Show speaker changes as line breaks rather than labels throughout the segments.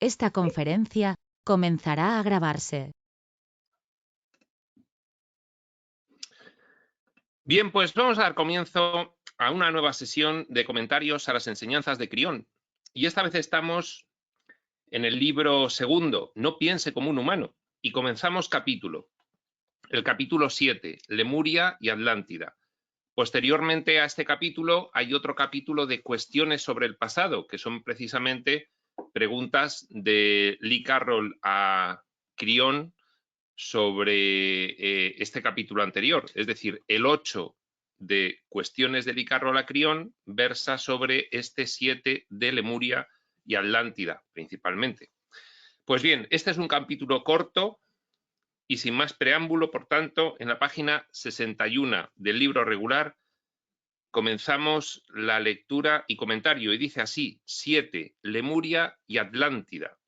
Esta conferencia comenzará a grabarse.
Bien, pues vamos a dar comienzo a una nueva sesión de comentarios a las enseñanzas de Crión. Y esta vez estamos en el libro segundo, No piense como un humano. Y comenzamos el capítulo 7, Lemuria y Atlántida. Posteriormente a este capítulo hay otro capítulo de cuestiones sobre el pasado, que son precisamente preguntas de Lee Carroll a Crión sobre este capítulo anterior. Es decir, el 8 de cuestiones de Lee Carroll a Crión versa sobre este 7 de Lemuria y Atlántida, principalmente. Pues bien, este es un capítulo corto y sin más preámbulo, por tanto, en la página 61 del libro regular comenzamos la lectura y comentario y dice así: 7, Lemuria y Atlántida.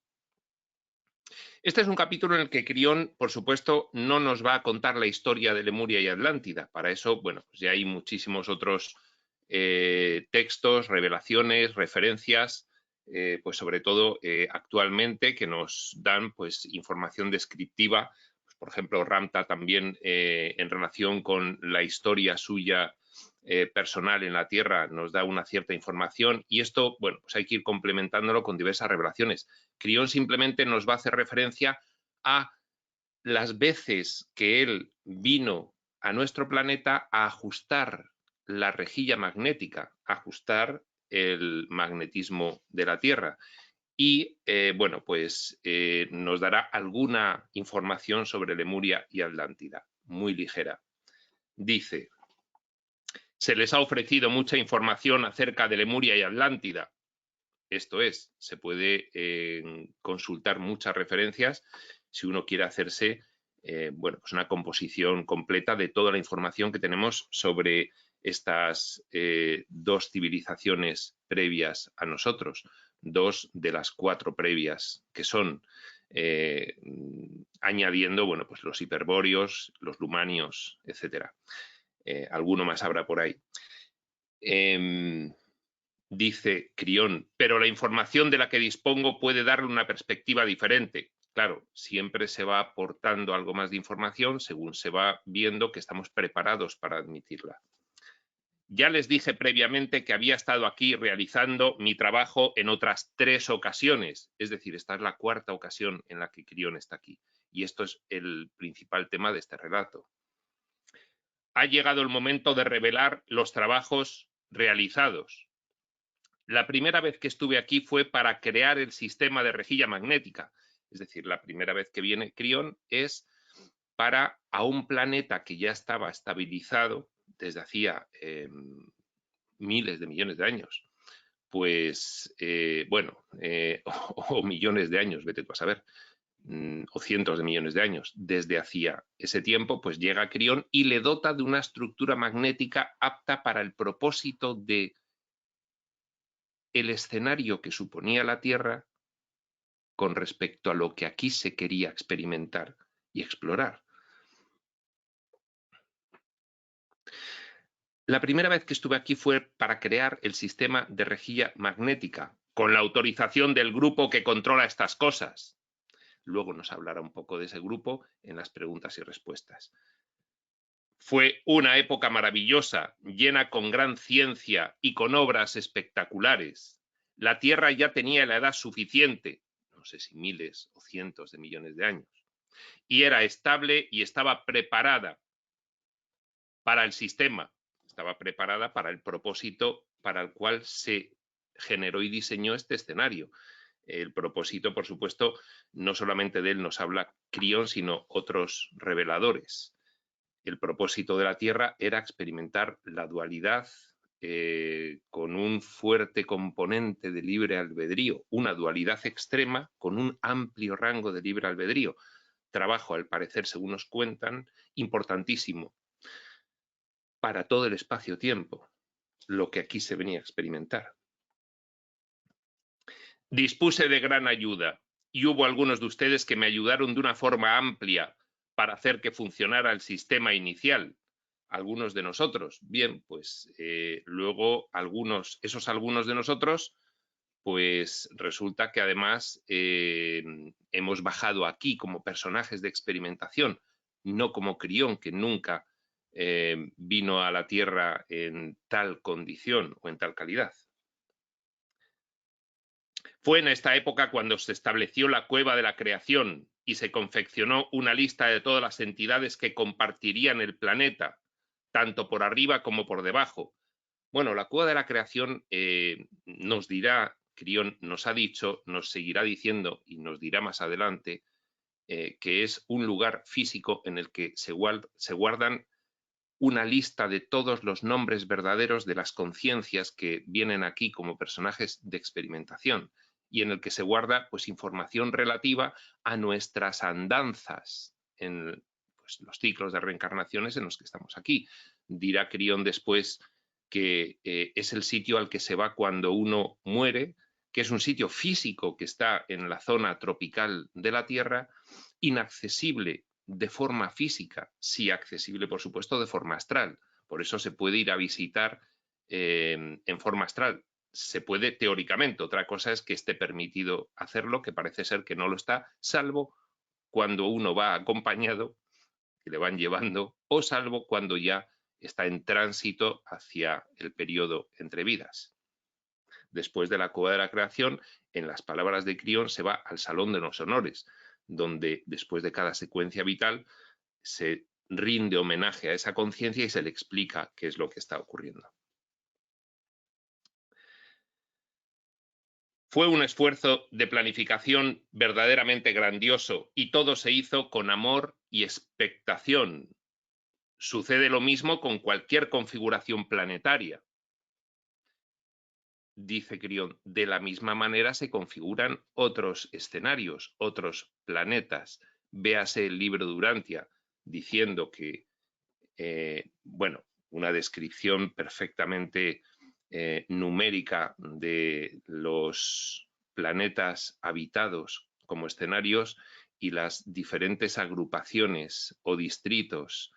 Este es un capítulo en el que Crión, por supuesto, no nos va a contar la historia de Lemuria y Atlántida. Para eso, bueno, pues ya hay muchísimos otros textos, revelaciones, referencias, pues sobre todo actualmente, que nos dan pues información descriptiva. Pues, por ejemplo, Ramta también en relación con la historia suya personal en la Tierra nos da una cierta información, y esto, bueno, pues hay que ir complementándolo con diversas revelaciones. Crión simplemente nos va a hacer referencia a las veces que él vino a nuestro planeta a ajustar la rejilla magnética, a ajustar el magnetismo de la Tierra. Y, bueno, pues nos dará alguna información sobre Lemuria y Atlántida, muy ligera. Dice: se les ha ofrecido mucha información acerca de Lemuria y Atlántida. Esto es, se puede consultar muchas referencias si uno quiere hacerse bueno, pues una composición completa de toda la información que tenemos sobre estas dos civilizaciones previas a nosotros, dos de las 4 previas que son, añadiendo, bueno, pues los hiperbóreos, los lumanios, etcétera. Alguno más habrá por ahí. Dice Crión, pero la información de la que dispongo puede darle una perspectiva diferente. Claro, siempre se va aportando algo más de información según se va viendo que estamos preparados para admitirla. Ya les dije previamente que había estado aquí realizando mi trabajo en otras 3 ocasiones. Es decir, esta es la 4ª ocasión en la que Crión está aquí. Y esto es el principal tema de este relato. Ha llegado el momento de revelar los trabajos realizados. La primera vez que estuve aquí fue para crear el sistema de rejilla magnética. Es decir, la primera vez que viene Crión es para a un planeta que ya estaba estabilizado desde hacía miles de millones de años. Pues, bueno, o millones de años, vete tú a saber, o cientos de millones de años. Desde hacía ese tiempo, pues llega Crión y le dota de una estructura magnética apta para el propósito de el escenario que suponía la Tierra con respecto a lo que aquí se quería experimentar y explorar. La primera vez que estuve aquí fue para crear el sistema de rejilla magnética, con la autorización del grupo que controla estas cosas. Luego nos hablará un poco de ese grupo en las preguntas y respuestas. Fue una época maravillosa, llena con gran ciencia y con obras espectaculares. La Tierra ya tenía la edad suficiente, no sé si miles o cientos de millones de años, y era estable y estaba preparada para el sistema, estaba preparada para el propósito para el cual se generó y diseñó este escenario. El propósito, por supuesto, no solamente de él nos habla Crión, sino otros reveladores. El propósito de la Tierra era experimentar la dualidad con un fuerte componente de libre albedrío, una dualidad extrema con un amplio rango de libre albedrío. Trabajo, al parecer, según nos cuentan, importantísimo para todo el espacio-tiempo, lo que aquí se venía a experimentar. Dispuse de gran ayuda y hubo algunos de ustedes que me ayudaron de una forma amplia para hacer que funcionara el sistema inicial. Algunos de nosotros. Bien, pues luego esos algunos de nosotros pues resulta que además hemos bajado aquí como personajes de experimentación, no como Crión, que nunca vino a la Tierra en tal condición o en tal calidad. Fue en esta época cuando se estableció la cueva de la creación y se confeccionó una lista de todas las entidades que compartirían el planeta, tanto por arriba como por debajo. Bueno, la cueva de la creación nos dirá, Crión nos ha dicho, nos seguirá diciendo y nos dirá más adelante que es un lugar físico en el que se guardan una lista de todos los nombres verdaderos de las conciencias que vienen aquí como personajes de experimentación y en el que se guarda pues información relativa a nuestras andanzas en pues, los ciclos de reencarnaciones en los que estamos aquí. Dirá Crión después que es el sitio al que se va cuando uno muere, que es un sitio físico que está en la zona tropical de la Tierra, inaccesible de forma física, sí accesible, por supuesto, de forma astral. Por eso se puede ir a visitar en forma astral. Se puede teóricamente, otra cosa es que esté permitido hacerlo, que parece ser que no lo está, salvo cuando uno va acompañado, que le van llevando, o salvo cuando ya está en tránsito hacia el periodo entre vidas. Después de la cueva de la creación, en las palabras de Crión, se va al salón de los honores, donde después de cada secuencia vital se rinde homenaje a esa conciencia y se le explica qué es lo que está ocurriendo. Fue un esfuerzo de planificación verdaderamente grandioso y todo se hizo con amor y expectación. Sucede lo mismo con cualquier configuración planetaria. Dice Crión, de la misma manera se configuran otros escenarios, otros planetas. Véase el libro de Urantia, diciendo que, bueno, una descripción perfectamente numérica de los planetas habitados como escenarios y las diferentes agrupaciones o distritos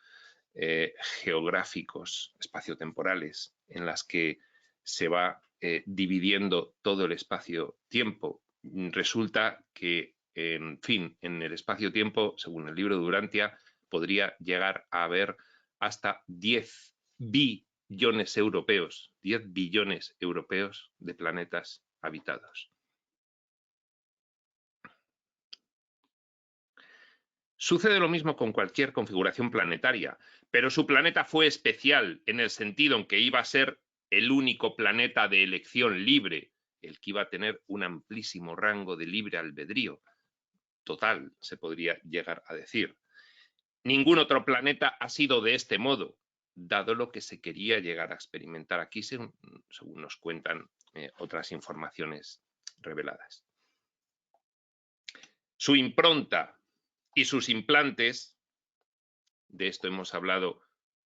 geográficos, espaciotemporales, en las que se va dividiendo todo el espacio-tiempo. Resulta que, en fin, en el espacio-tiempo, según el libro de Urantia, podría llegar a haber hasta 10 billones europeos, 10 billones europeos de planetas habitados. Sucede lo mismo con cualquier configuración planetaria, pero su planeta fue especial en el sentido en que iba a ser el único planeta de elección libre, el que iba a tener un amplísimo rango de libre albedrío. Total, se podría llegar a decir. Ningún otro planeta ha sido de este modo, dado lo que se quería llegar a experimentar aquí, según nos cuentan otras informaciones reveladas. Su impronta y sus implantes, de esto hemos hablado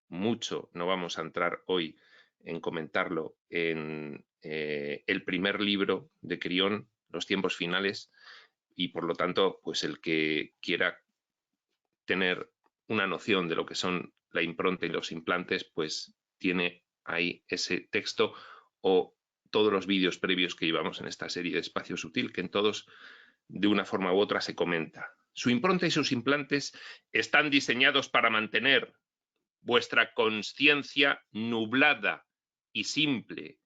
mucho, no vamos a entrar hoy en comentarlo, en el primer libro de Crión, Los tiempos finales, y por lo tanto, pues el que quiera tener una noción de lo que son la impronta y los implantes, pues tiene ahí ese texto o todos los vídeos previos que llevamos en esta serie de Espacio Sutil, que en todos, de una forma u otra, se comenta. Su impronta y sus implantes están diseñados para mantener vuestra conciencia nublada y simple,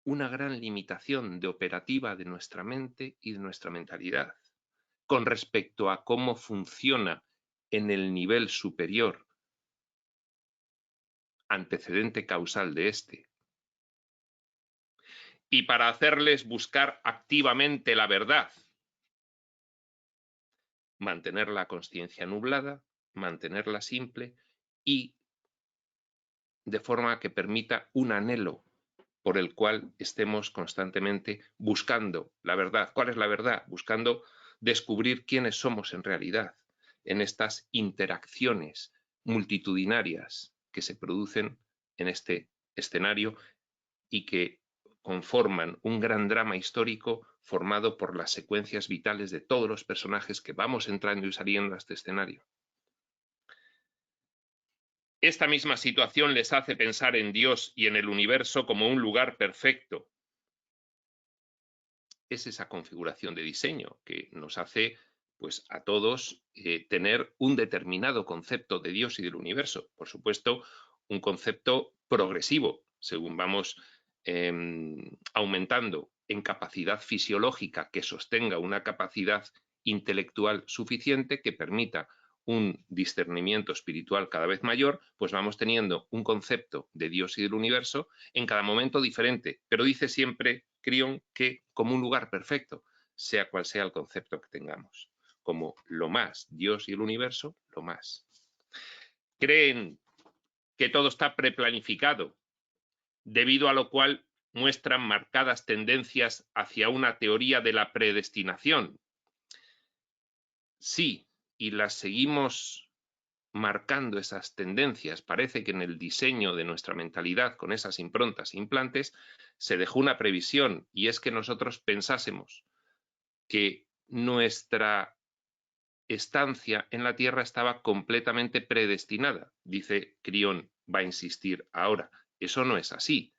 una gran limitación de operativa de nuestra mente y de nuestra mentalidad, con respecto a cómo funciona en el nivel superior, antecedente causal de este, y para hacerles buscar activamente la verdad, mantener la conciencia nublada, mantenerla simple y de forma que permita un anhelo por el cual estemos constantemente buscando la verdad. ¿Cuál es la verdad? Buscando descubrir quiénes somos en realidad en estas interacciones multitudinarias que se producen en este escenario y que conforman un gran drama histórico formado por las secuencias vitales de todos los personajes que vamos entrando y saliendo a este escenario. Esta misma situación les hace pensar en Dios y en el universo como un lugar perfecto. es esa configuración de diseño que nos hace, pues, a todos tener un determinado concepto de Dios y del universo. Por supuesto, un concepto progresivo, según vamos aumentando en capacidad fisiológica que sostenga una capacidad intelectual suficiente que permita un discernimiento espiritual cada vez mayor, pues vamos teniendo un concepto de Dios y del universo en cada momento diferente. Pero dice siempre Crión que como un lugar perfecto, sea cual sea el concepto que tengamos. Como lo más, Dios y el universo, lo más. Creen que todo está preplanificado, debido a lo cual muestran marcadas tendencias hacia una teoría de la predestinación. Sí, y las seguimos marcando esas tendencias. Parece que en el diseño de nuestra mentalidad, con esas improntas e implantes, se dejó una previsión, y es que nosotros pensásemos que nuestra estancia en la Tierra estaba completamente predestinada. Dice Crión, va a insistir ahora. Eso no es así.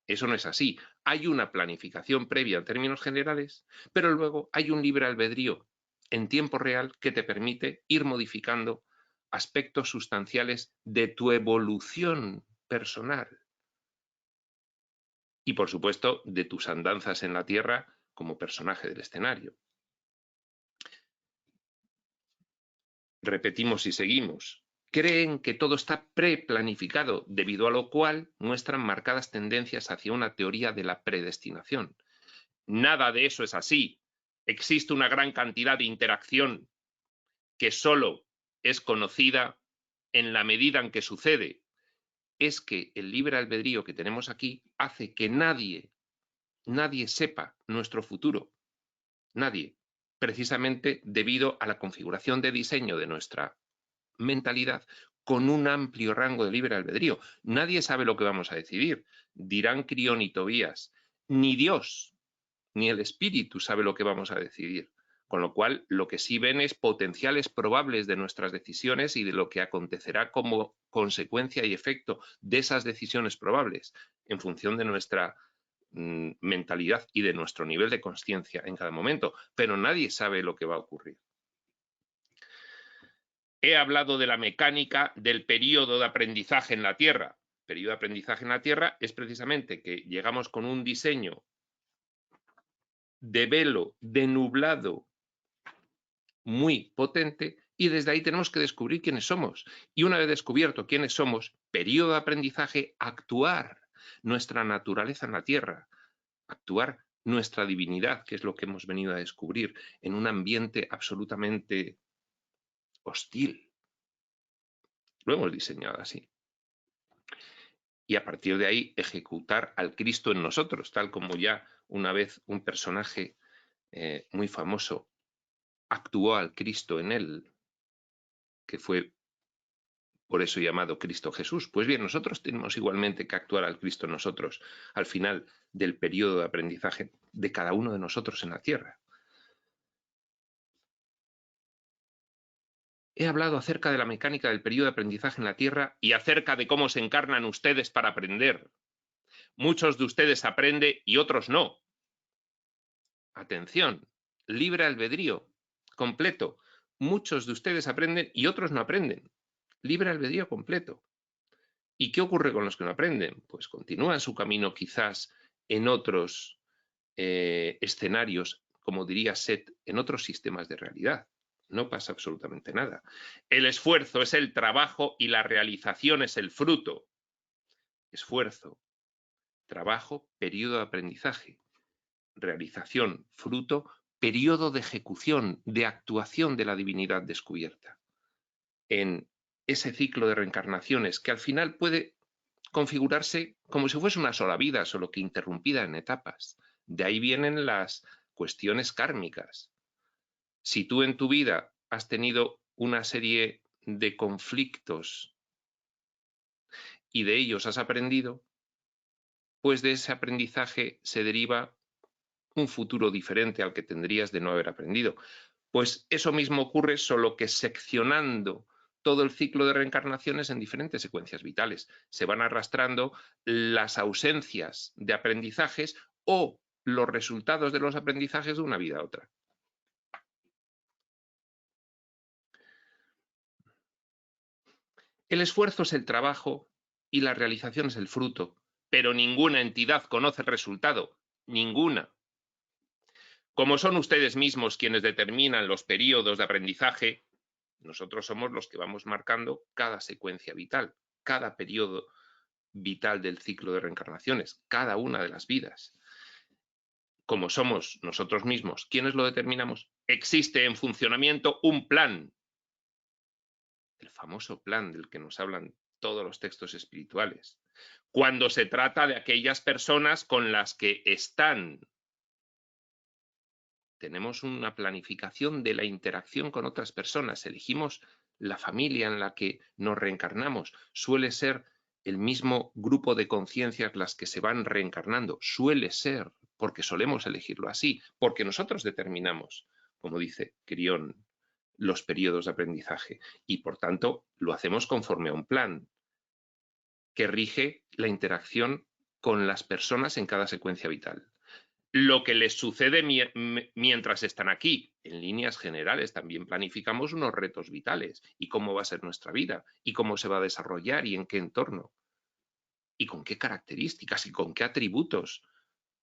Eso no es así. Hay una planificación previa en términos generales, pero luego hay un libre albedrío en tiempo real que te permite ir modificando aspectos sustanciales de tu evolución personal. Y, por supuesto, de tus andanzas en la Tierra como personaje del escenario. Repetimos y seguimos. Creen que todo está preplanificado, debido a lo cual muestran marcadas tendencias hacia una teoría de la predestinación. Nada de eso es así. Existe una gran cantidad de interacción que solo es conocida en la medida en que sucede. Es que el libre albedrío que tenemos aquí hace que nadie sepa nuestro futuro. Nadie. Precisamente debido a la configuración de diseño de nuestra mentalidad con un amplio rango de libre albedrío. Nadie sabe lo que vamos a decidir. Dirán Crión y Tobías. Ni Dios ni el espíritu sabe lo que vamos a decidir. Con lo cual, lo que sí ven es potenciales probables de nuestras decisiones y de lo que acontecerá como consecuencia y efecto de esas decisiones probables, en función de nuestra mentalidad y de nuestro nivel de consciencia en cada momento. Pero nadie sabe lo que va a ocurrir. He hablado de la mecánica del periodo de aprendizaje en la Tierra. El periodo de aprendizaje en la Tierra es precisamente que llegamos con un diseño de velo, de nublado, muy potente, y desde ahí tenemos que descubrir quiénes somos. Y una vez descubierto quiénes somos, periodo de aprendizaje, actuar nuestra naturaleza en la Tierra, actuar nuestra divinidad, que es lo que hemos venido a descubrir en un ambiente absolutamente hostil. Lo hemos diseñado así. Y a partir de ahí ejecutar al Cristo en nosotros, tal como ya una vez un personaje muy famoso actuó al Cristo en él, que fue por eso llamado Cristo Jesús. Pues bien, nosotros tenemos igualmente que actuar al Cristo en nosotros al final del periodo de aprendizaje de cada uno de nosotros en la Tierra. He hablado acerca de la mecánica del periodo de aprendizaje en la Tierra y acerca de cómo se encarnan ustedes para aprender. Muchos de ustedes aprenden y otros no. Atención, libre albedrío, completo. Muchos de ustedes aprenden y otros no aprenden. Libre albedrío completo. ¿Y qué ocurre con los que no aprenden? Pues continúan su camino quizás en otros escenarios, como diría Seth, en otros sistemas de realidad. No pasa absolutamente nada. El esfuerzo es el trabajo y la realización es el fruto. Esfuerzo, trabajo, periodo de aprendizaje. Realización, fruto, periodo de ejecución, de actuación de la divinidad descubierta. En ese ciclo de reencarnaciones que al final puede configurarse como si fuese una sola vida, solo que interrumpida en etapas. De ahí vienen las cuestiones kármicas. Si tú en tu vida has tenido una serie de conflictos y de ellos has aprendido, pues de ese aprendizaje se deriva un futuro diferente al que tendrías de no haber aprendido. Pues eso mismo ocurre, solo que seccionando todo el ciclo de reencarnaciones en diferentes secuencias vitales. Se van arrastrando las ausencias de aprendizajes o los resultados de los aprendizajes de una vida a otra. El esfuerzo es el trabajo y la realización es el fruto, pero ninguna entidad conoce el resultado, ninguna. Como son ustedes mismos quienes determinan los periodos de aprendizaje, nosotros somos los que vamos marcando cada secuencia vital, cada periodo vital del ciclo de reencarnaciones, cada una de las vidas. Como somos nosotros mismos quienes lo determinamos, existe en funcionamiento un plan, el famoso plan del que nos hablan todos los textos espirituales, cuando se trata de aquellas personas con las que están. Tenemos una planificación de la interacción con otras personas, elegimos la familia en la que nos reencarnamos, suele ser el mismo grupo de conciencias las que se van reencarnando, suele ser, porque solemos elegirlo así, porque nosotros determinamos, como dice Crión, los periodos de aprendizaje y por tanto lo hacemos conforme a un plan que rige la interacción con las personas en cada secuencia vital. Lo que les sucede mientras están aquí, en líneas generales, también planificamos unos retos vitales y cómo va a ser nuestra vida y cómo se va a desarrollar y en qué entorno y con qué características y con qué atributos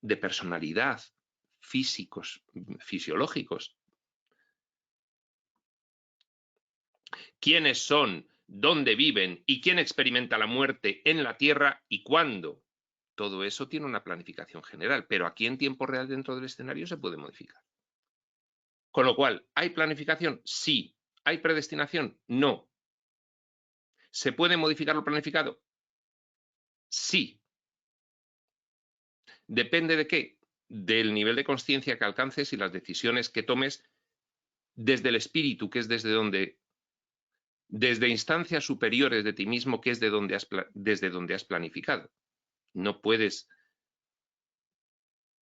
de personalidad físicos, fisiológicos. ¿Quiénes son? ¿Dónde viven? ¿Y quién experimenta la muerte en la Tierra y cuándo? Todo eso tiene una planificación general, pero aquí en tiempo real dentro del escenario se puede modificar. Con lo cual, ¿hay planificación? Sí. ¿Hay predestinación? No. ¿Se puede modificar lo planificado? Sí. ¿Depende de qué? Del nivel de conciencia que alcances y las decisiones que tomes desde el espíritu, que es desde instancias superiores de ti mismo, que es desde donde has planificado. No puedes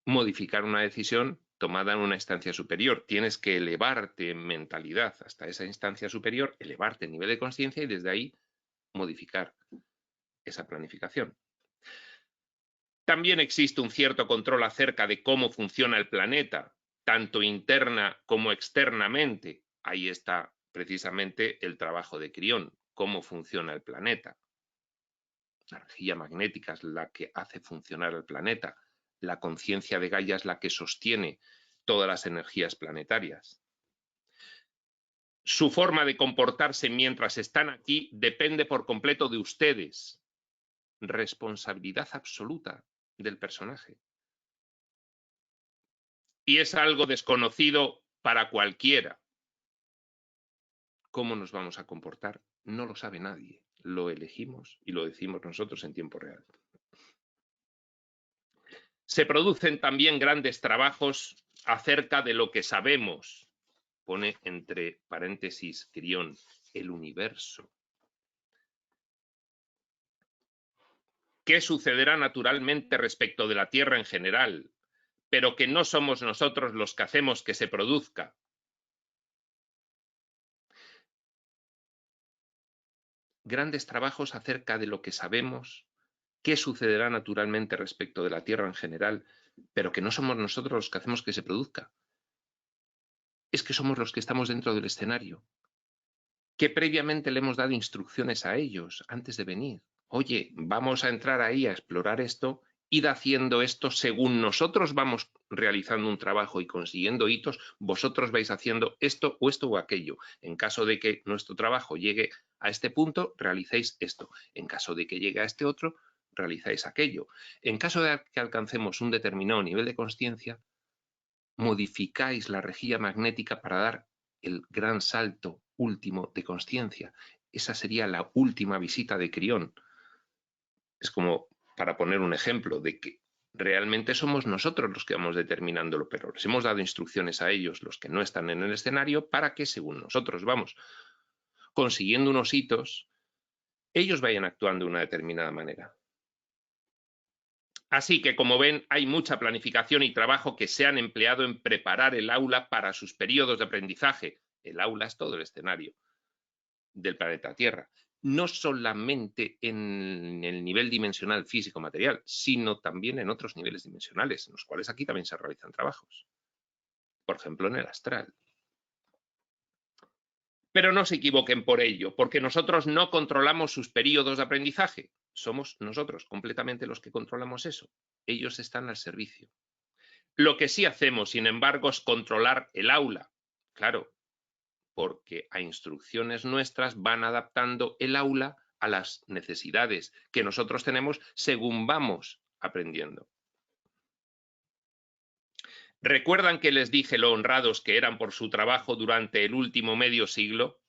modificar una decisión tomada en una instancia superior. Tienes que elevarte en mentalidad hasta esa instancia superior, elevarte en nivel de conciencia y desde ahí modificar esa planificación. También existe un cierto control acerca de cómo funciona el planeta, tanto interna como externamente. Ahí está precisamente el trabajo de Crión, cómo funciona el planeta. La energía magnética es la que hace funcionar el planeta. La conciencia de Gaia es la que sostiene todas las energías planetarias. Su forma de comportarse mientras están aquí depende por completo de ustedes. Responsabilidad absoluta del personaje. Y es algo desconocido para cualquiera. ¿Cómo nos vamos a comportar? No lo sabe nadie. Lo elegimos y lo decimos nosotros en tiempo real. Se producen también grandes trabajos acerca de lo que sabemos, pone entre paréntesis Crión, el universo. ¿Qué sucederá naturalmente respecto de la Tierra en general, pero que no somos nosotros los que hacemos que se produzca? Grandes trabajos acerca de lo que sabemos, qué sucederá naturalmente respecto de la Tierra en general, pero que no somos nosotros los que hacemos que se produzca. Es que somos los que estamos dentro del escenario, que previamente le hemos dado instrucciones a ellos antes de venir. Oye, vamos a entrar ahí a explorar esto, id haciendo esto según nosotros vamos realizando un trabajo y consiguiendo hitos, vosotros vais haciendo esto o aquello. En caso de que nuestro trabajo llegue a este punto, realicéis esto. En caso de que llegue a este otro, realizáis aquello. En caso de que alcancemos un determinado nivel de consciencia, modificáis la rejilla magnética para dar el gran salto último de consciencia. Esa sería la última visita de Crión. Es como para poner un ejemplo de que realmente somos nosotros los que vamos determinándolo, pero les hemos dado instrucciones a ellos, los que no están en el escenario, para que según nosotros vamos consiguiendo unos hitos, ellos vayan actuando de una determinada manera. Así que, como ven, hay mucha planificación y trabajo que se han empleado en preparar el aula para sus periodos de aprendizaje. El aula es todo el escenario del planeta Tierra. no solamente en el nivel dimensional físico-material, sino también en otros niveles dimensionales, en los cuales aquí también se realizan trabajos. Por ejemplo, en el astral. Pero no se equivoquen por ello, porque nosotros no controlamos sus periodos de aprendizaje. Somos nosotros completamente los que controlamos eso. Ellos están al servicio. Lo que sí hacemos, sin embargo, es controlar el aula. Claro, porque a instrucciones nuestras van adaptando el aula a las necesidades que nosotros tenemos según vamos aprendiendo. ¿Recuerdan que les dije lo honrados que eran por su trabajo durante el último medio siglo?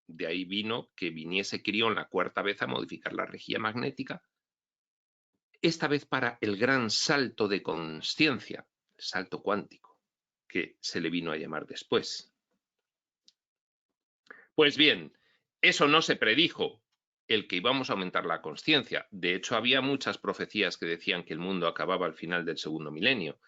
De ahí vino que viniese Crión la cuarta vez a modificar la rejilla magnética, esta vez para el gran salto de consciencia, el salto cuántico, que se le vino a llamar después. Pues bien, eso no se predijo, el que íbamos a aumentar la consciencia. De hecho, había muchas profecías que decían que el mundo acababa al final del segundo milenio,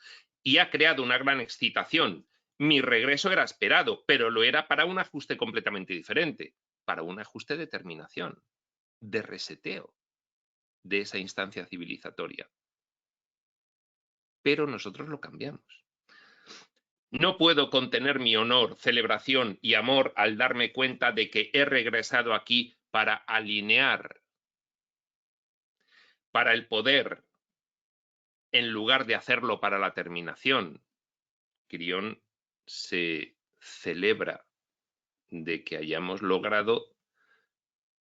y ha creado una gran excitación. Mi regreso era esperado, pero lo era para un ajuste completamente diferente, para un ajuste de terminación, de reseteo de esa instancia civilizatoria. Pero nosotros lo cambiamos. No puedo contener mi honor, celebración y amor al darme cuenta de que he regresado aquí para alinear, para el poder, en lugar de hacerlo para la terminación. Crión se celebra de que hayamos logrado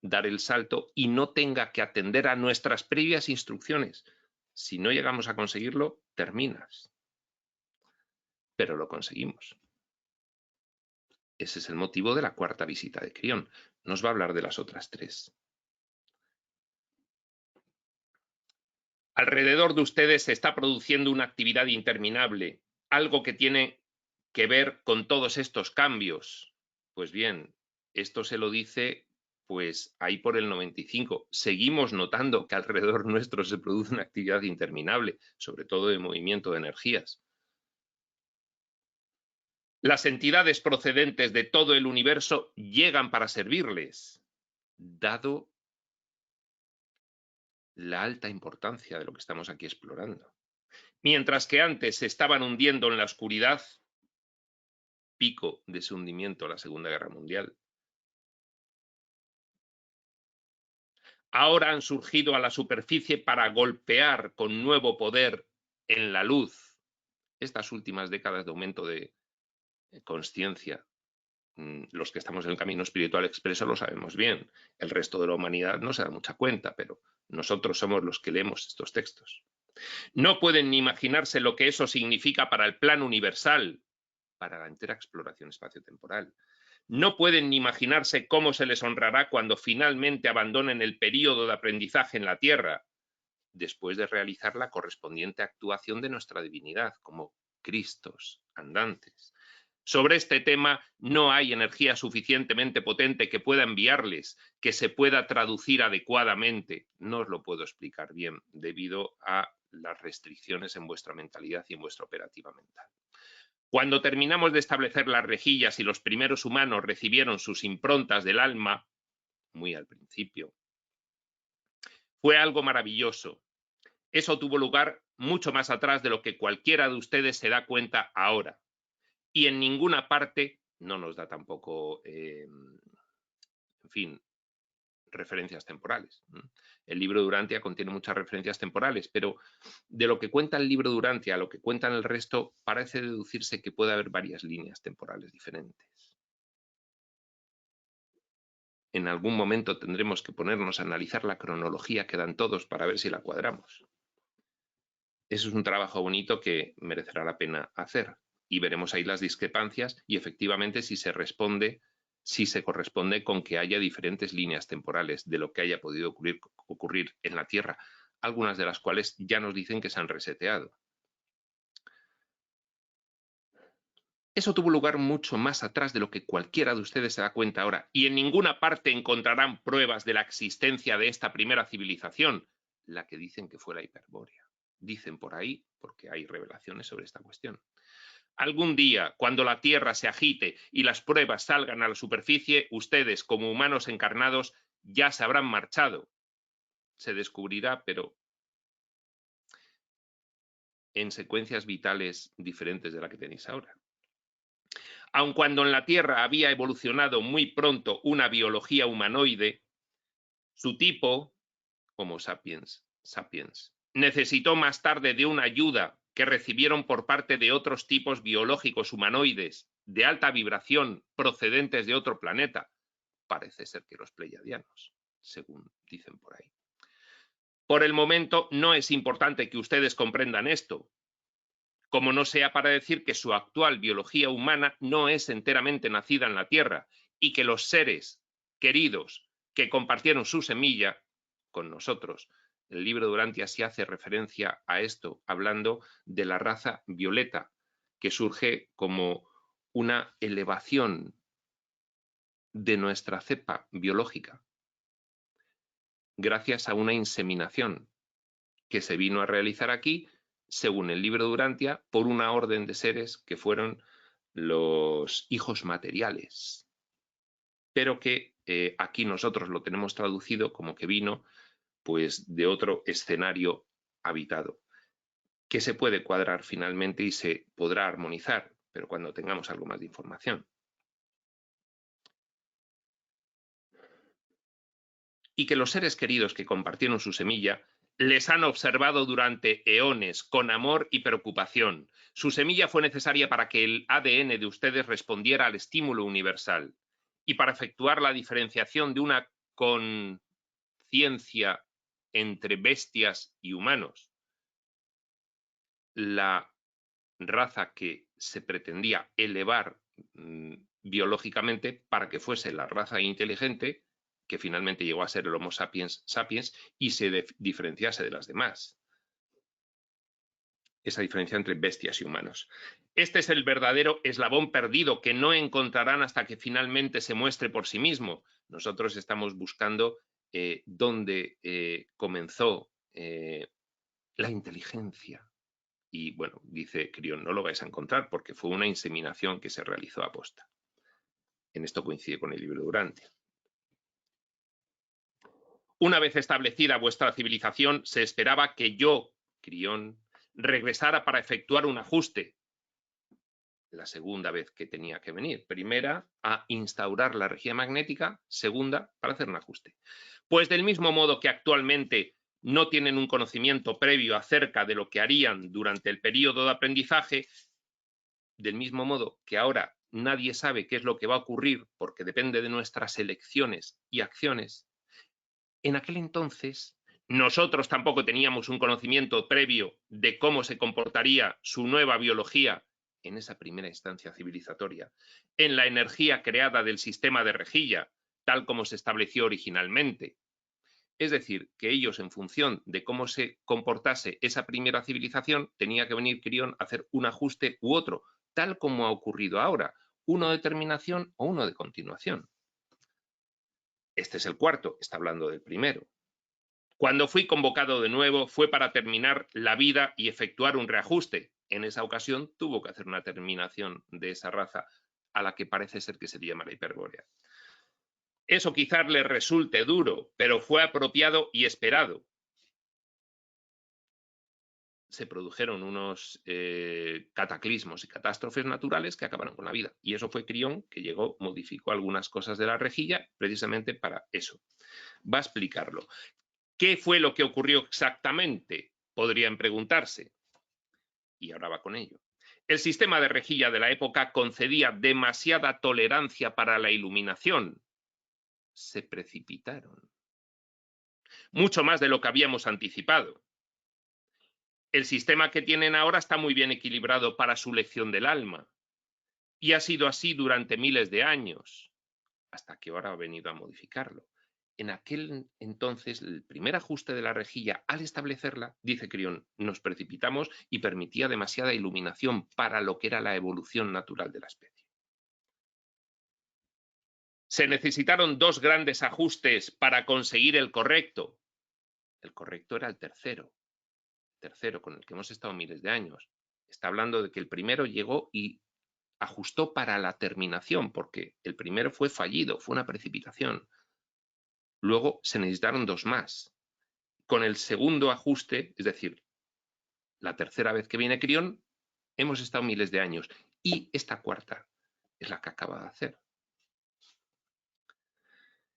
dar el salto y no tenga que atender a nuestras previas instrucciones. Si no llegamos a conseguirlo, terminas. Pero lo conseguimos. Ese es el motivo de la cuarta visita de Crión. Nos va a hablar de las otras tres. Alrededor de ustedes se está produciendo una actividad interminable, algo que tiene que ver con todos estos cambios. Pues bien, esto se lo dice pues ahí por el 95. Seguimos notando que alrededor nuestro se produce una actividad interminable, sobre todo de movimiento de energías. Las entidades procedentes de todo el universo llegan para servirles, dado la alta importancia de lo que estamos aquí explorando. Mientras que antes se estaban hundiendo en la oscuridad, pico de ese hundimiento la Segunda Guerra Mundial, ahora han surgido a la superficie para golpear con nuevo poder en la luz. Estas últimas décadas de aumento de consciencia, los que estamos en el camino espiritual expreso lo sabemos bien. El resto de la humanidad no se da mucha cuenta, pero nosotros somos los que leemos estos textos. No pueden ni imaginarse lo que eso significa para el plan universal, para la entera exploración espaciotemporal. No pueden ni imaginarse cómo se les honrará cuando finalmente abandonen el período de aprendizaje en la Tierra, después de realizar la correspondiente actuación de nuestra divinidad como Cristos andantes. Sobre este tema no hay energía suficientemente potente que pueda enviarles, que se pueda traducir adecuadamente. No os lo puedo explicar bien debido a las restricciones en vuestra mentalidad y en vuestra operativa mental. Cuando terminamos de establecer las rejillas y los primeros humanos recibieron sus improntas del alma, muy al principio, fue algo maravilloso. Eso tuvo lugar mucho más atrás de lo que cualquiera de ustedes se da cuenta ahora. Y en ninguna parte no nos da tampoco, en fin, referencias temporales. El libro de Urantia contiene muchas referencias temporales, pero de lo que cuenta el libro de Urantia a lo que cuentan el resto, parece deducirse que puede haber varias líneas temporales diferentes. En algún momento tendremos que ponernos a analizar la cronología que dan todos para ver si la cuadramos. Eso es un trabajo bonito que merecerá la pena hacer y veremos ahí las discrepancias y efectivamente si se corresponde con que haya diferentes líneas temporales de lo que haya podido ocurrir en la Tierra, algunas de las cuales ya nos dicen que se han reseteado. Eso tuvo lugar mucho más atrás de lo que cualquiera de ustedes se da cuenta ahora, y en ninguna parte encontrarán pruebas de la existencia de esta primera civilización, la que dicen que fue la Hiperbórea. Dicen por ahí, porque hay revelaciones sobre esta cuestión. Algún día, cuando la Tierra se agite y las pruebas salgan a la superficie, ustedes, como humanos encarnados, ya se habrán marchado. Se descubrirá, pero en secuencias vitales diferentes de la que tenéis ahora. Aun cuando en la Tierra había evolucionado muy pronto una biología humanoide, su tipo, Homo sapiens sapiens, necesitó más tarde de una ayuda que recibieron por parte de otros tipos biológicos humanoides de alta vibración procedentes de otro planeta. Parece ser que los pleiadianos, según dicen por ahí. Por el momento no es importante que ustedes comprendan esto, como no sea para decir que su actual biología humana no es enteramente nacida en la Tierra y que los seres queridos que compartieron su semilla con nosotros. El libro de Urantia sí hace referencia a esto, hablando de la raza violeta, que surge como una elevación de nuestra cepa biológica, gracias a una inseminación que se vino a realizar aquí, según el libro de Urantia, por una orden de seres que fueron los hijos materiales, pero que aquí nosotros lo tenemos traducido como que vino pues de otro escenario habitado, que se puede cuadrar finalmente y se podrá armonizar, pero cuando tengamos algo más de información. Y que los seres queridos que compartieron su semilla les han observado durante eones con amor y preocupación. Su semilla fue necesaria para que el ADN de ustedes respondiera al estímulo universal y para efectuar la diferenciación de una conciencia entre bestias y humanos. La raza que se pretendía elevar biológicamente para que fuese la raza inteligente, que finalmente llegó a ser el Homo sapiens sapiens y se diferenciase de las demás. Esa diferencia entre bestias y humanos. Este es el verdadero eslabón perdido que no encontrarán hasta que finalmente se muestre por sí mismo. Nosotros estamos buscando dónde comenzó la inteligencia. Y bueno, dice Crión, no lo vais a encontrar porque fue una inseminación que se realizó a posta. En esto coincide con el libro de Urantia. Una vez establecida vuestra civilización, se esperaba que yo, Crión, regresara para efectuar un ajuste. La segunda vez que tenía que venir. Primera, a instaurar la energía magnética. Segunda, para hacer un ajuste. Pues del mismo modo que actualmente no tienen un conocimiento previo acerca de lo que harían durante el periodo de aprendizaje, del mismo modo que ahora nadie sabe qué es lo que va a ocurrir porque depende de nuestras elecciones y acciones, en aquel entonces nosotros tampoco teníamos un conocimiento previo de cómo se comportaría su nueva biología en esa primera instancia civilizatoria, en la energía creada del sistema de rejilla, tal como se estableció originalmente. Es decir, que ellos, en función de cómo se comportase esa primera civilización, tenía que venir Crión a hacer un ajuste u otro, tal como ha ocurrido ahora, uno de terminación o uno de continuación. Este es el cuarto, está hablando del primero. Cuando fui convocado de nuevo fue para terminar la vida y efectuar un reajuste. En esa ocasión tuvo que hacer una terminación de esa raza a la que parece ser que se llama la hiperbórea. Eso quizás les resulte duro, pero fue apropiado y esperado. Se produjeron unos cataclismos y catástrofes naturales que acabaron con la vida. Y eso fue Crión, que llegó, modificó algunas cosas de la rejilla precisamente para eso. Va a explicarlo. ¿Qué fue lo que ocurrió exactamente? Podrían preguntarse. Y ahora va con ello. El sistema de rejilla de la época concedía demasiada tolerancia para la iluminación. Se precipitaron. Mucho más de lo que habíamos anticipado. El sistema que tienen ahora está muy bien equilibrado para su lección del alma. Y ha sido así durante miles de años, hasta que ahora ha venido a modificarlo. En aquel entonces, el primer ajuste de la rejilla, al establecerla, dice Crión, nos precipitamos y permitía demasiada iluminación para lo que era la evolución natural de la especie. Se necesitaron dos grandes ajustes para conseguir el correcto. El correcto era el tercero con el que hemos estado miles de años. Está hablando de que el primero llegó y ajustó para la terminación, porque el primero fue fallido, fue una precipitación. Luego se necesitaron 2 más. Con el segundo ajuste, es decir, la tercera vez que viene Crión, hemos estado miles de años. Y esta cuarta es la que acaba de hacer.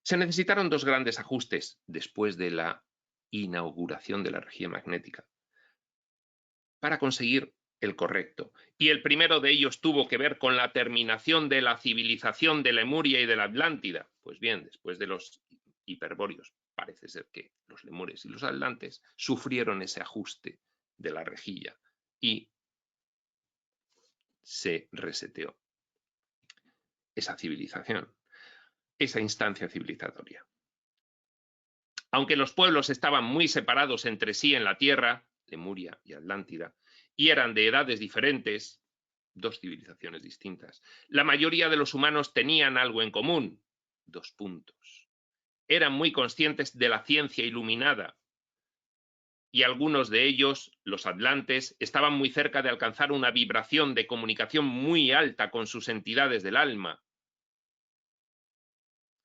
Se necesitaron 2 grandes ajustes después de la inauguración de la energía magnética para conseguir el correcto. Y el primero de ellos tuvo que ver con la terminación de la civilización de Lemuria y de la Atlántida. Pues bien, después de los hiperbóreos, parece ser que los lemures y los atlantes sufrieron ese ajuste de la rejilla y se reseteó esa civilización, esa instancia civilizatoria. Aunque los pueblos estaban muy separados entre sí en la Tierra, Lemuria y Atlántida, y eran de edades diferentes, 2 civilizaciones distintas, la mayoría de los humanos tenían algo en común, 2 puntos. Eran muy conscientes de la ciencia iluminada, y algunos de ellos, los atlantes, estaban muy cerca de alcanzar una vibración de comunicación muy alta con sus entidades del alma.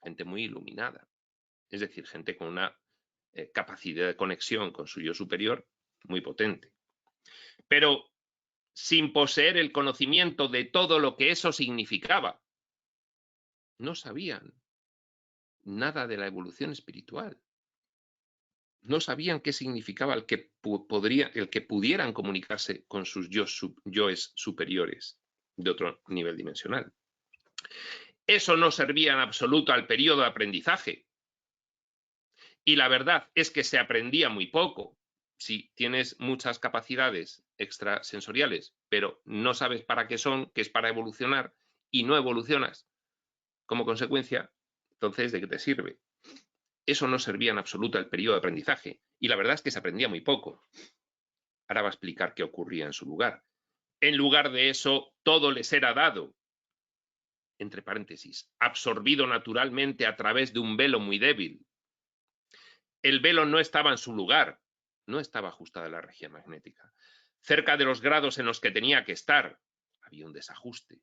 Gente muy iluminada, es decir, gente con una capacidad de conexión con su yo superior muy potente. Pero sin poseer el conocimiento de todo lo que eso significaba, no sabían nada de la evolución espiritual. No sabían qué significaba el que pudieran comunicarse con sus yoes superiores de otro nivel dimensional. Eso no servía en absoluto al periodo de aprendizaje. Y la verdad es que se aprendía muy poco. Si tienes muchas capacidades extrasensoriales, pero no sabes para qué son, que es para evolucionar, y no evolucionas como consecuencia, entonces, ¿de qué te sirve? Eso no servía en absoluto al periodo de aprendizaje. Y la verdad es que se aprendía muy poco. Ahora va a explicar qué ocurría en su lugar. En lugar de eso, todo les era dado, entre paréntesis, absorbido naturalmente a través de un velo muy débil. El velo no estaba en su lugar, no estaba ajustada a la energía magnética. Cerca de los grados en los que tenía que estar, había un desajuste.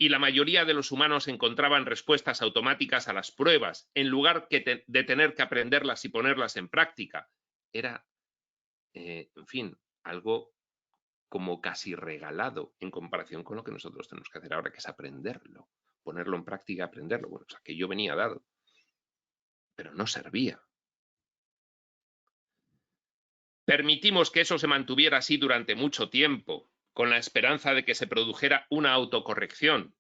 Y la mayoría de los humanos encontraban respuestas automáticas a las pruebas, en lugar de tener que aprenderlas y ponerlas en práctica. Era, en fin, algo como casi regalado en comparación con lo que nosotros tenemos que hacer ahora, que es aprenderlo, ponerlo en práctica, aprenderlo. Bueno, pues aquello venía dado, pero no servía. Permitimos que eso se mantuviera así durante mucho tiempo, con la esperanza de que se produjera una autocorrección,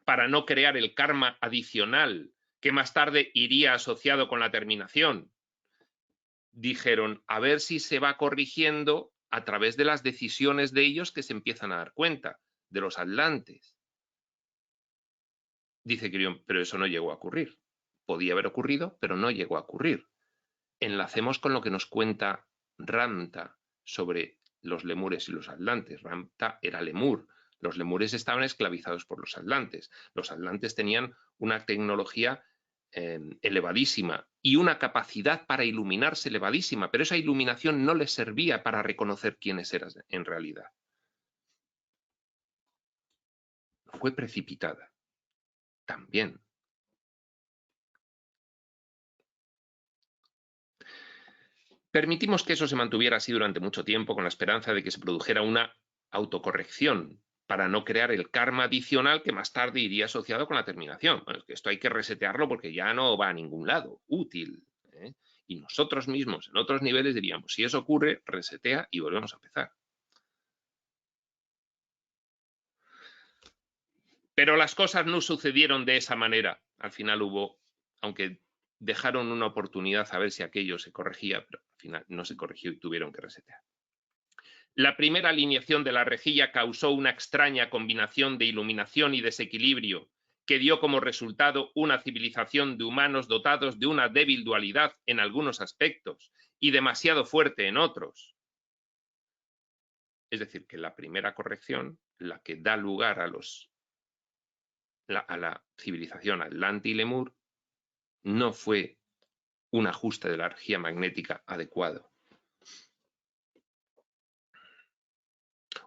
para no crear el karma adicional que más tarde iría asociado con la terminación. Dijeron, a ver si se va corrigiendo a través de las decisiones de ellos que se empiezan a dar cuenta, de los atlantes. Dice Crión, pero eso no llegó a ocurrir. Podía haber ocurrido, pero no llegó a ocurrir. Enlacemos con lo que nos cuenta Ramta sobre los lemures y los atlantes. Ramta era lemur. Los lemures estaban esclavizados por los atlantes. Los atlantes tenían una tecnología elevadísima y una capacidad para iluminarse elevadísima, pero esa iluminación no les servía para reconocer quiénes eran en realidad. Fue precipitada. También. Permitimos que eso se mantuviera así durante mucho tiempo con la esperanza de que se produjera una autocorrección para no crear el karma adicional que más tarde iría asociado con la terminación. Bueno, es que esto hay que resetearlo porque ya no va a ningún lado, útil. Y nosotros mismos en otros niveles diríamos, si eso ocurre, resetea y volvemos a empezar. Pero las cosas no sucedieron de esa manera. Al final hubo, aunque dejaron una oportunidad a ver si aquello se corregía, pero al final no se corrigió y tuvieron que resetear. La primera alineación de la rejilla causó una extraña combinación de iluminación y desequilibrio que dio como resultado una civilización de humanos dotados de una débil dualidad en algunos aspectos y demasiado fuerte en otros. Es decir, que la primera corrección, la que da lugar a la civilización Atlante y Lemur, no fue un ajuste de la energía magnética adecuado.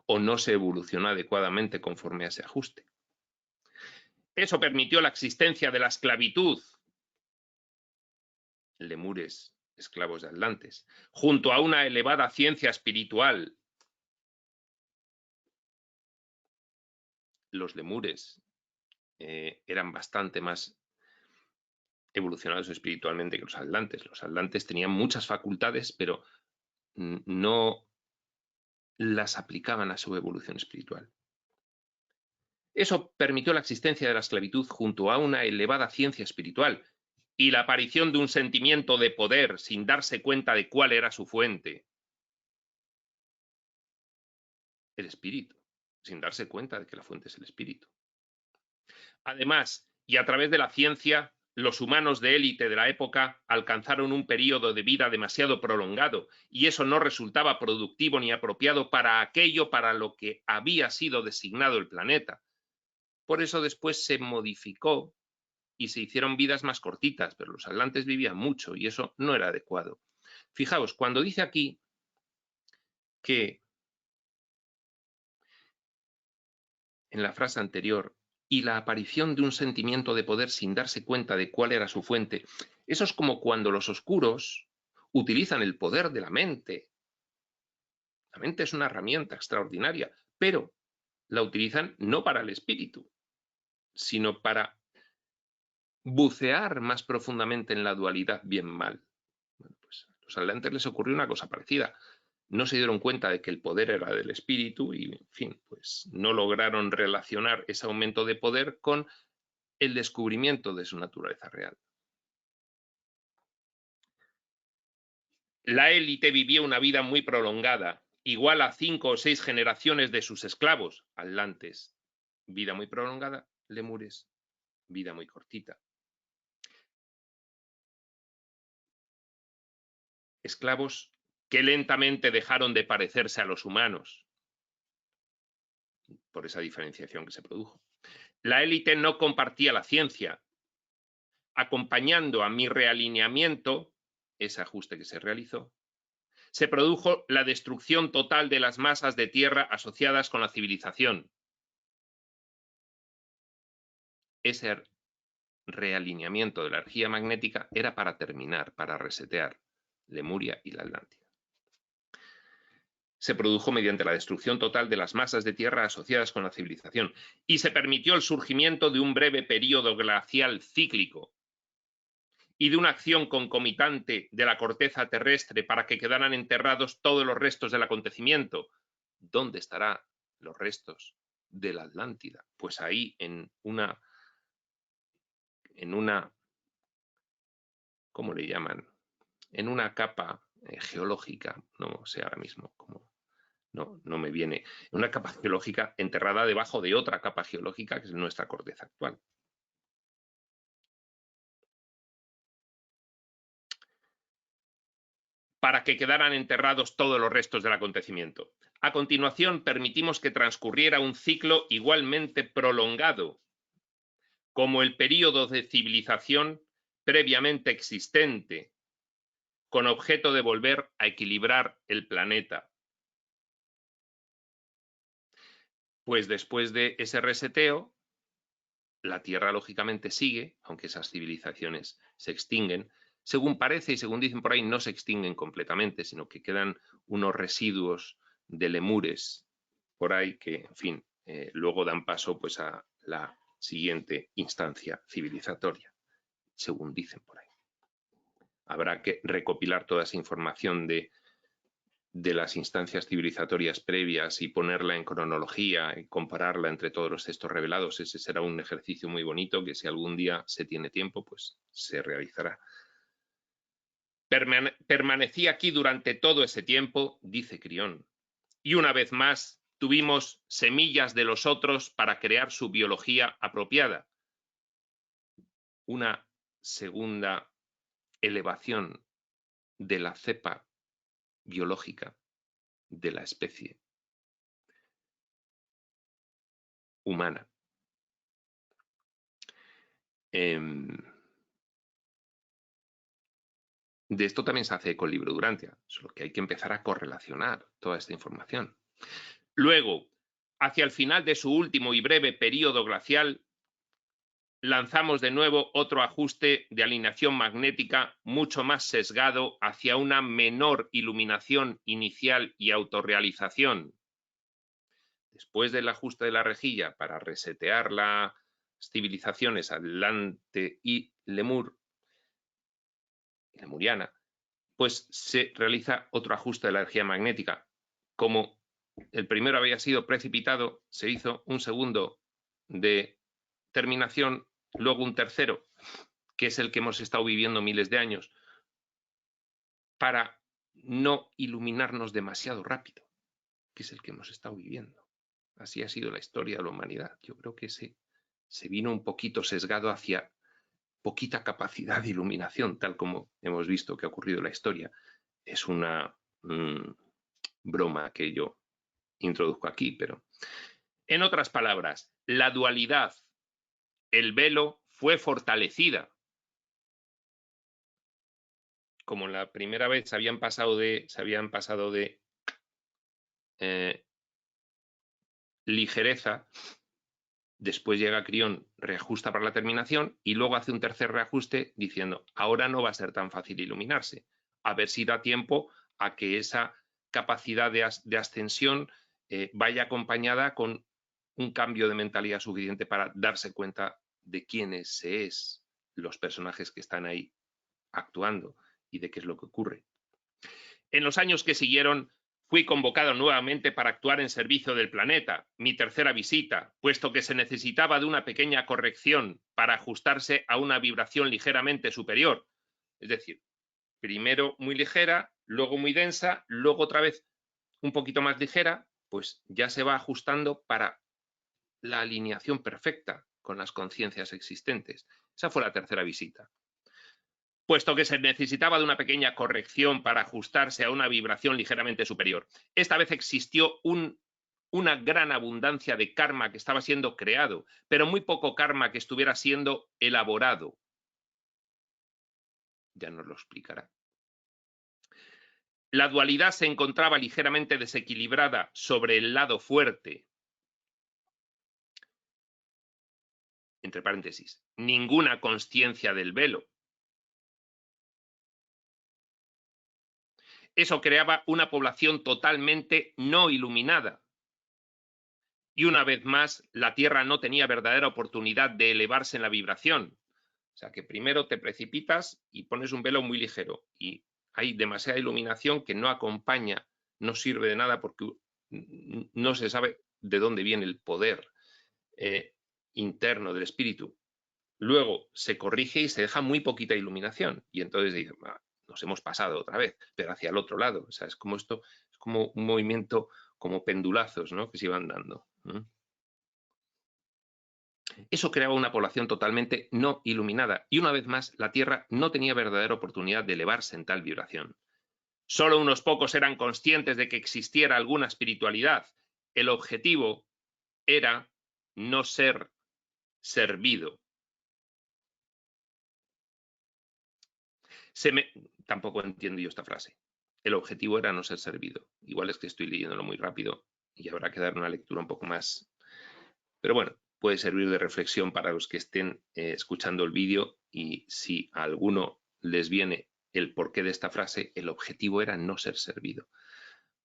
o no se evolucionó adecuadamente conforme a ese ajuste. Eso permitió la existencia de la esclavitud, lemures, esclavos de Atlantes, junto a una elevada ciencia espiritual. Los lemures eran bastante más evolucionados espiritualmente que los atlantes. Los atlantes tenían muchas facultades, pero no las aplicaban a su evolución espiritual. Eso permitió la existencia de la esclavitud junto a una elevada ciencia espiritual y la aparición de un sentimiento de poder sin darse cuenta de cuál era su fuente. El espíritu, sin darse cuenta de que la fuente es el espíritu. Además, y a través de la ciencia, los humanos de élite de la época alcanzaron un periodo de vida demasiado prolongado y eso no resultaba productivo ni apropiado para aquello para lo que había sido designado el planeta. Por eso después se modificó y se hicieron vidas más cortitas, pero los atlantes vivían mucho y eso no era adecuado. Fijaos, cuando dice aquí que en la frase anterior, y la aparición de un sentimiento de poder sin darse cuenta de cuál era su fuente, eso es como cuando los oscuros utilizan el poder de la mente. La mente es una herramienta extraordinaria, pero la utilizan no para el espíritu, sino para bucear más profundamente en la dualidad bien-mal. Bueno, pues a los atlantes les ocurrió una cosa parecida. No se dieron cuenta de que el poder era del espíritu y, en fin, pues no lograron relacionar ese aumento de poder con el descubrimiento de su naturaleza real. La élite vivía una vida muy prolongada, igual a 5 o 6 generaciones de sus esclavos, atlantes. Vida muy prolongada, lemures, vida muy cortita. Esclavos que lentamente dejaron de parecerse a los humanos, por esa diferenciación que se produjo. La élite no compartía la ciencia, acompañando a mi realineamiento, ese ajuste que se realizó, se produjo la destrucción total de las masas de tierra asociadas con la civilización. Ese realineamiento de la energía magnética era para terminar, para resetear Lemuria y la Atlántida. Se produjo mediante la destrucción total de las masas de tierra asociadas con la civilización y se permitió el surgimiento de un breve período glacial cíclico y de una acción concomitante de la corteza terrestre para que quedaran enterrados todos los restos del acontecimiento. ¿Dónde estarán los restos de la Atlántida? Pues ahí en una, ¿cómo le llaman? En una capa geológica, no sé ahora mismo cómo, no me viene, en una capa geológica enterrada debajo de otra capa geológica que es nuestra corteza actual. Para que quedaran enterrados todos los restos del acontecimiento. A continuación, permitimos que transcurriera un ciclo igualmente prolongado, como el período de civilización previamente existente, con objeto de volver a equilibrar el planeta. Pues después de ese reseteo, la Tierra lógicamente sigue, aunque esas civilizaciones se extinguen. Según parece y según dicen por ahí, no se extinguen completamente, sino que quedan unos residuos de lemures por ahí que, en fin, luego dan paso pues, a la siguiente instancia civilizatoria, según dicen por ahí. Habrá que recopilar toda esa información de las instancias civilizatorias previas y ponerla en cronología y compararla entre todos los textos revelados. Ese será un ejercicio muy bonito que si algún día se tiene tiempo, pues se realizará. Permanecí aquí durante todo ese tiempo, dice Crión, y una vez más tuvimos semillas de los otros para crear su biología apropiada. Una segunda elevación de la cepa biológica de la especie humana. De esto también se hace eco el libro Durantia, solo que hay que empezar a correlacionar toda esta información. Luego, hacia el final de su último y breve período glacial, lanzamos de nuevo otro ajuste de alineación magnética mucho más sesgado hacia una menor iluminación inicial y autorrealización. Después del ajuste de la rejilla para resetear las civilizaciones Atlante y lemuriana, pues se realiza otro ajuste de la energía magnética. Como el primero había sido precipitado, se hizo un segundo de terminación, luego un tercero, que es el que hemos estado viviendo miles de años, para no iluminarnos demasiado rápido, que es el que hemos estado viviendo. Así ha sido la historia de la humanidad. Yo creo que se vino un poquito sesgado hacia poquita capacidad de iluminación, tal como hemos visto que ha ocurrido en la historia. Es una broma que yo introduzco aquí, pero en otras palabras, la dualidad, el velo, fue fortalecida. Como la primera vez se habían pasado de ligereza, después llega Crión, reajusta para la terminación y luego hace un tercer reajuste diciendo, ahora no va a ser tan fácil iluminarse, a ver si da tiempo a que esa capacidad de ascensión vaya acompañada con un cambio de mentalidad suficiente para darse cuenta de quiénes es los personajes que están ahí actuando y de qué es lo que ocurre. En los años que siguieron, fui convocado nuevamente para actuar en servicio del planeta, mi tercera visita, puesto que se necesitaba de una pequeña corrección para ajustarse a una vibración ligeramente superior. Es decir, primero muy ligera, luego muy densa, luego otra vez un poquito más ligera, pues ya se va ajustando para la alineación perfecta con las conciencias existentes. Esa fue la tercera visita. Puesto que se necesitaba de una pequeña corrección para ajustarse a una vibración ligeramente superior. Esta vez existió una gran abundancia de karma que estaba siendo creado, pero muy poco karma que estuviera siendo elaborado. Ya nos lo explicará. La dualidad se encontraba ligeramente desequilibrada sobre el lado fuerte. Entre paréntesis, ninguna consciencia del velo. Eso creaba una población totalmente no iluminada. Y una vez más, la Tierra no tenía verdadera oportunidad de elevarse en la vibración. O sea que primero te precipitas y pones un velo muy ligero y hay demasiada iluminación que no acompaña, no sirve de nada porque no se sabe de dónde viene el poder interno del espíritu. Luego se corrige y se deja muy poquita iluminación y entonces dicen, nos hemos pasado otra vez, pero hacia el otro lado. O sea, es como esto, es como un movimiento, como pendulazos, ¿no?, que se iban dando. Eso creaba una población totalmente no iluminada y una vez más la Tierra no tenía verdadera oportunidad de elevarse en tal vibración. Solo unos pocos eran conscientes de que existiera alguna espiritualidad. El objetivo era no ser servido. Tampoco entiendo yo esta frase. El objetivo era no ser servido. Igual es que estoy leyéndolo muy rápido y habrá que dar una lectura un poco más. Pero bueno, puede servir de reflexión para los que estén escuchando el vídeo y si a alguno les viene el porqué de esta frase, el objetivo era no ser servido,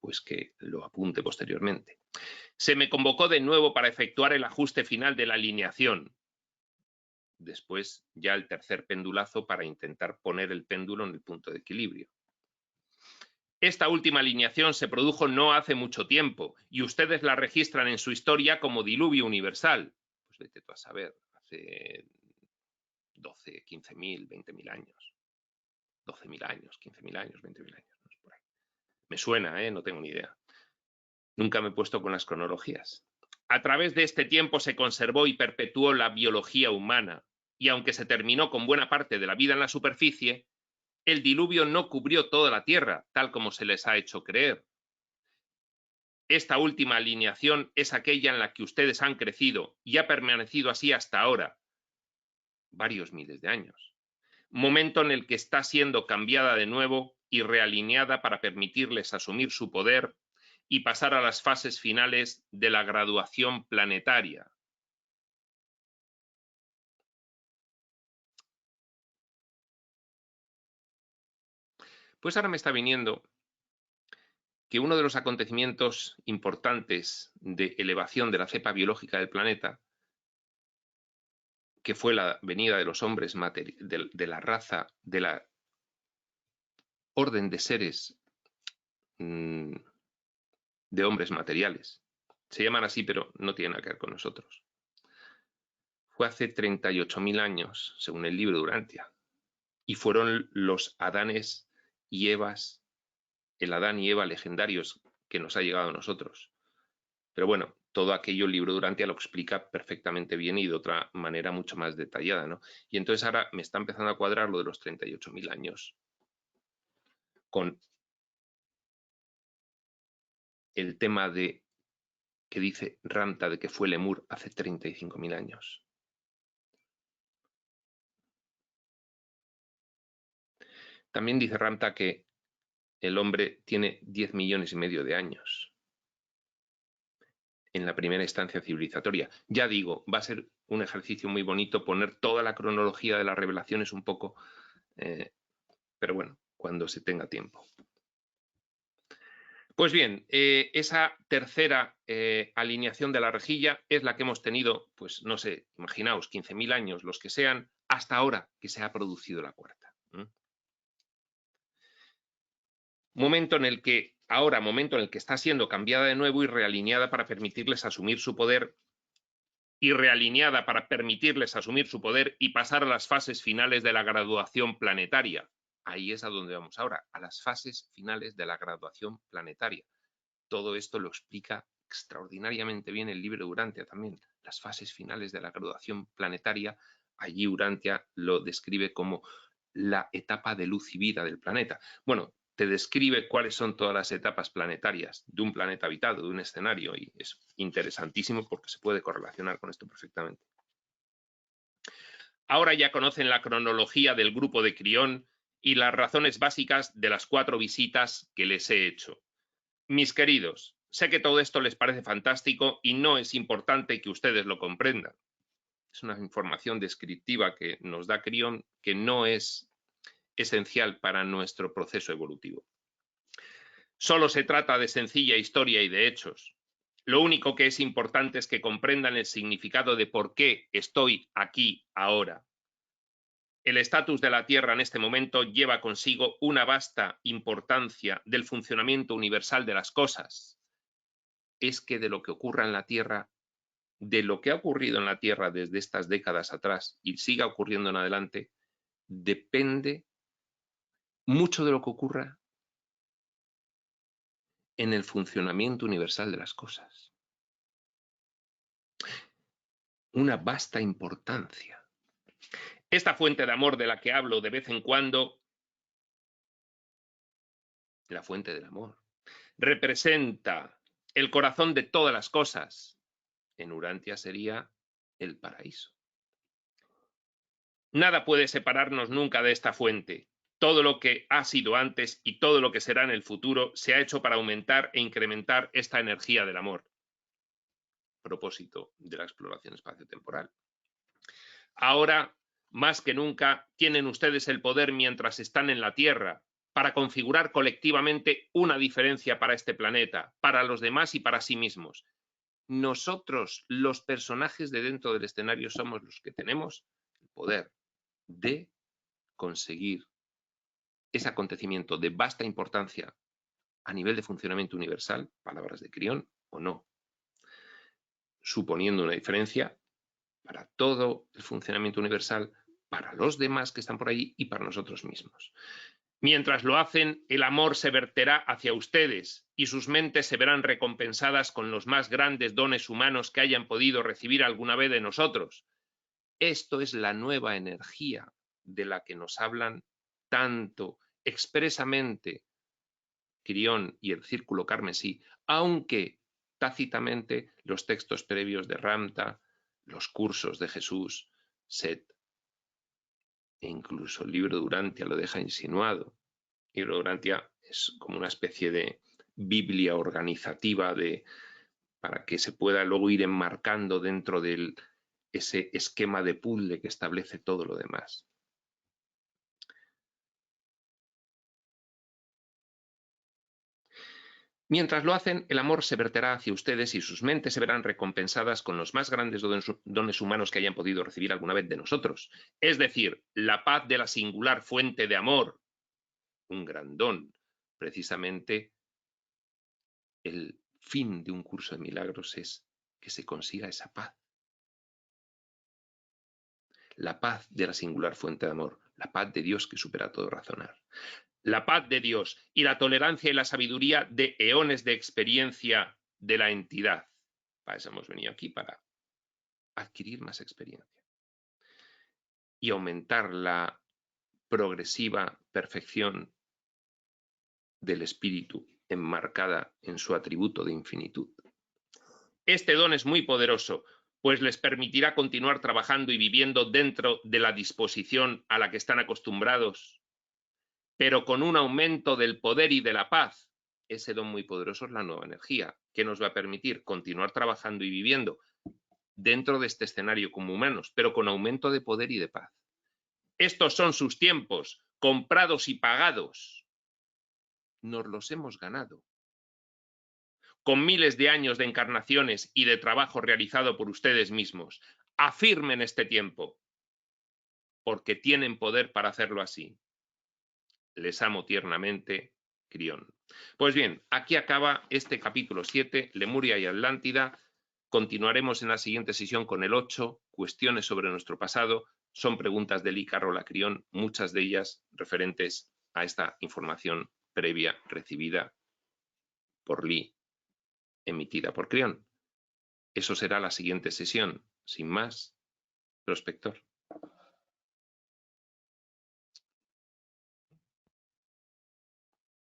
pues que lo apunte posteriormente. Se me convocó de nuevo para efectuar el ajuste final de la alineación. Después ya el tercer pendulazo para intentar poner el péndulo en el punto de equilibrio. Esta última alineación se produjo no hace mucho tiempo y ustedes la registran en su historia como diluvio universal. Pues vete tú a saber, hace 12, 15.000, 20.000 años. 12.000 años, 15.000 años, 20.000 años. No es por ahí. Me suena, no tengo ni idea. Nunca me he puesto con las cronologías. A través de este tiempo se conservó y perpetuó la biología humana, y aunque se terminó con buena parte de la vida en la superficie, el diluvio no cubrió toda la Tierra, tal como se les ha hecho creer. Esta última alineación es aquella en la que ustedes han crecido y ha permanecido así hasta ahora, varios miles de años. Momento en el que está siendo cambiada de nuevo y realineada para permitirles asumir su poder y pasar a las fases finales de la graduación planetaria. Pues ahora me está viniendo que uno de los acontecimientos importantes de elevación de la cepa biológica del planeta, que fue la venida de los hombres, de la raza, de la orden de seres de hombres materiales. Se llaman así, pero no tienen nada que ver con nosotros. Fue hace 38.000 años, según el libro de Urantia, y fueron los Adanes y Evas, el Adán y Eva legendarios que nos ha llegado a nosotros. Pero bueno, todo aquello el libro de Urantia lo explica perfectamente bien y de otra manera mucho más detallada, ¿no? Y entonces ahora me está empezando a cuadrar lo de los 38.000 años con el tema de que dice Ramta de que fue Lemur hace 35.000 años. También dice Ramta que el hombre tiene 10 millones y medio de años en la primera instancia civilizatoria. Ya digo, va a ser un ejercicio muy bonito poner toda la cronología de las revelaciones un poco, pero bueno, cuando se tenga tiempo. Pues bien, esa tercera alineación de la rejilla es la que hemos tenido, pues no sé, imaginaos, 15.000 años, los que sean, hasta ahora que se ha producido la cuarta. Momento en el que está siendo cambiada de nuevo y realineada para permitirles asumir su poder y pasar a las fases finales de la graduación planetaria. Ahí es a donde vamos ahora, a las fases finales de la graduación planetaria. Todo esto lo explica extraordinariamente bien el libro de Urantia también. Las fases finales de la graduación planetaria, allí Urantia lo describe como la etapa de luz y vida del planeta. Bueno, te describe cuáles son todas las etapas planetarias de un planeta habitado, de un escenario, y es interesantísimo porque se puede correlacionar con esto perfectamente. Ahora ya conocen la cronología del grupo de Crión y las razones básicas de las 4 visitas que les he hecho. Mis queridos, sé que todo esto les parece fantástico y no es importante que ustedes lo comprendan. Es una información descriptiva que nos da Crión que no es esencial para nuestro proceso evolutivo. Solo se trata de sencilla historia y de hechos. Lo único que es importante es que comprendan el significado de por qué estoy aquí ahora. El estatus de la Tierra en este momento lleva consigo una vasta importancia del funcionamiento universal de las cosas. Es que de lo que ocurra en la Tierra, de lo que ha ocurrido en la Tierra desde estas décadas atrás y siga ocurriendo en adelante, depende mucho de lo que ocurra en el funcionamiento universal de las cosas. Una vasta importancia. Esta fuente de amor de la que hablo de vez en cuando, la fuente del amor, representa el corazón de todas las cosas. En Urantia sería el paraíso. Nada puede separarnos nunca de esta fuente. Todo lo que ha sido antes y todo lo que será en el futuro se ha hecho para aumentar e incrementar esta energía del amor. Propósito de la exploración espaciotemporal. Ahora, más que nunca, tienen ustedes el poder mientras están en la Tierra para configurar colectivamente una diferencia para este planeta, para los demás y para sí mismos. Nosotros, los personajes de dentro del escenario, somos los que tenemos el poder de conseguir ese acontecimiento de vasta importancia a nivel de funcionamiento universal, palabras de Crión, o no, suponiendo una diferencia para todo el funcionamiento universal, para los demás que están por allí y para nosotros mismos. Mientras lo hacen, el amor se verterá hacia ustedes y sus mentes se verán recompensadas con los más grandes dones humanos que hayan podido recibir alguna vez de nosotros. Esto es la nueva energía de la que nos hablan tanto expresamente Crión y el Círculo Carmesí, aunque tácitamente los textos previos de Ramta, los cursos de Jesús, Set, e incluso el libro de Urantia lo deja insinuado. El libro de Urantia es como una especie de biblia organizativa para que se pueda luego ir enmarcando dentro de ese esquema de puzzle que establece todo lo demás. Mientras lo hacen, el amor se verterá hacia ustedes y sus mentes se verán recompensadas con los más grandes dones humanos que hayan podido recibir alguna vez de nosotros. Es decir, la paz de la singular fuente de amor, un gran don. Precisamente el fin de un curso de milagros es que se consiga esa paz. La paz de la singular fuente de amor, la paz de Dios que supera todo razonar. La paz de Dios y la tolerancia y la sabiduría de eones de experiencia de la entidad. Para eso hemos venido aquí, para adquirir más experiencia y aumentar la progresiva perfección del espíritu enmarcada en su atributo de infinitud. Este don es muy poderoso, pues les permitirá continuar trabajando y viviendo dentro de la disposición a la que están acostumbrados, pero con un aumento del poder y de la paz. Ese don muy poderoso es la nueva energía, que nos va a permitir continuar trabajando y viviendo dentro de este escenario como humanos, pero con aumento de poder y de paz. Estos son sus tiempos, comprados y pagados. Nos los hemos ganado. Con miles de años de encarnaciones y de trabajo realizado por ustedes mismos. Afirmen este tiempo, porque tienen poder para hacerlo así. Les amo tiernamente, Crión. Pues bien, aquí acaba este capítulo 7, Lemuria y Atlántida. Continuaremos en la siguiente sesión con el 8, cuestiones sobre nuestro pasado. Son preguntas de Ícaro Lacrión, muchas de ellas referentes a esta información previa recibida por Lee, emitida por Crión. Eso será la siguiente sesión. Sin más, prospector.